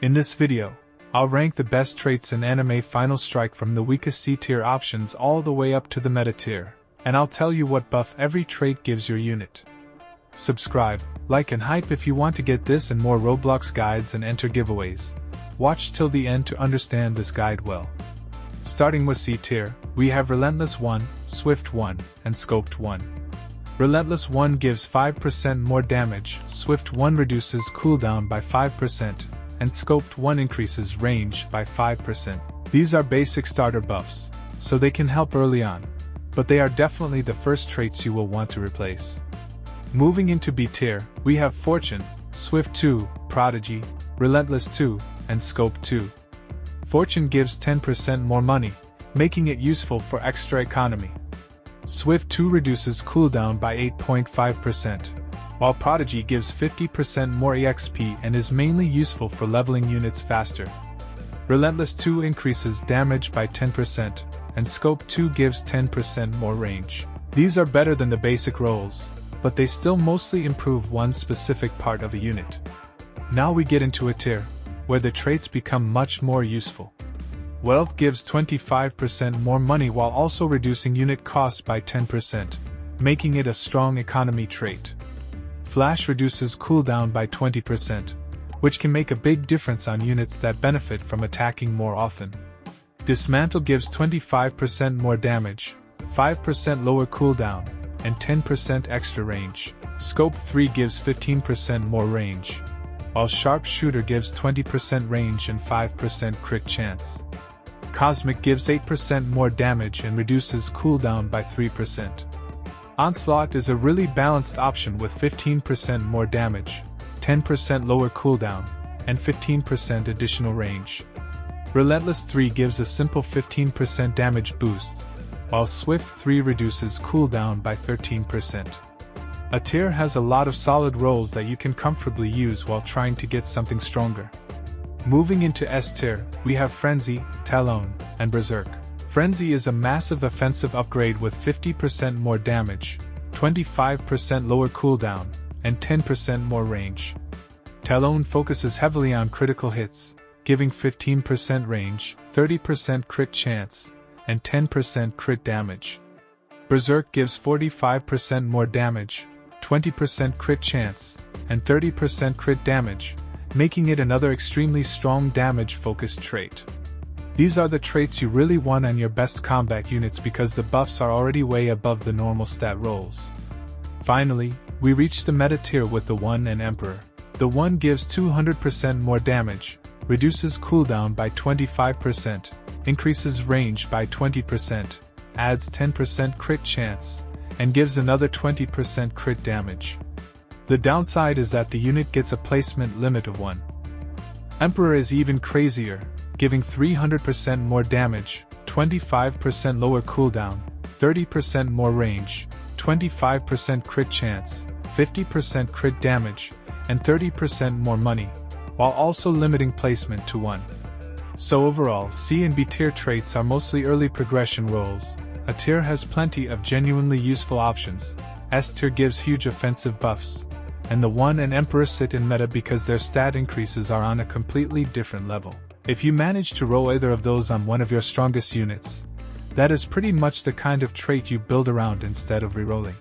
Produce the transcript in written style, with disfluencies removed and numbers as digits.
In this video, I'll rank the best traits in Anime Final Strike from the weakest C-tier options all the way up to the meta tier, and I'll tell you what buff every trait gives your unit. Subscribe, like and hype if you want to get this and more Roblox guides and enter giveaways. Watch till the end to understand this guide well. Starting with C-tier, we have Relentless 1, Swift 1, and Scoped 1. Relentless 1 gives 5% more damage, Swift 1 reduces cooldown by 5%, and Scoped 1 increases range by 5%. These are basic starter buffs, so they can help early on, but they are definitely the first traits you will want to replace. Moving into B tier, we have Fortune, Swift 2, Prodigy, Relentless 2, and Scoped 2. Fortune gives 10% more money, making it useful for extra economy. Swift 2 reduces cooldown by 8.5%, while Prodigy gives 50% more EXP and is mainly useful for leveling units faster. Relentless 2 increases damage by 10%, and Scope 2 gives 10% more range. These are better than the basic rolls, but they still mostly improve one specific part of a unit. Now we get into a tier, where the traits become much more useful. Wealth gives 25% more money while also reducing unit cost by 10%, making it a strong economy trait. Flash reduces cooldown by 20%, which can make a big difference on units that benefit from attacking more often. Dismantle gives 25% more damage, 5% lower cooldown, and 10% extra range. Scope 3 gives 15% more range, while Sharpshooter gives 20% range and 5% crit chance. Cosmic gives 8% more damage and reduces cooldown by 3%. Onslaught is a really balanced option with 15% more damage, 10% lower cooldown, and 15% additional range. Relentless 3 gives a simple 15% damage boost, while Swift 3 reduces cooldown by 13%. A tier has a lot of solid rolls that you can comfortably use while trying to get something stronger. Moving into S tier, we have Frenzy, Talon, and Berserk. Frenzy is a massive offensive upgrade with 50% more damage, 25% lower cooldown, and 10% more range. Talon focuses heavily on critical hits, giving 15% range, 30% crit chance, and 10% crit damage. Berserk gives 45% more damage, 20% crit chance, and 30% crit damage, making it another extremely strong damage-focused trait. These are the traits you really want on your best combat units because the buffs are already way above the normal stat rolls. Finally, we reach the meta tier with the 1 and Emperor. The 1 gives 200% more damage, reduces cooldown by 25%, increases range by 20%, adds 10% crit chance, and gives another 20% crit damage. The downside is that the unit gets a placement limit of 1. Emperor is even crazier, giving 300% more damage, 25% lower cooldown, 30% more range, 25% crit chance, 50% crit damage, and 30% more money, while also limiting placement to 1. So overall, C and B tier traits are mostly early progression rolls. A tier has plenty of genuinely useful options. S tier gives huge offensive buffs, and the 1 and Emperor sit in meta because their stat increases are on a completely different level. If you manage to roll either of those on one of your strongest units, that is pretty much the kind of trait you build around instead of rerolling.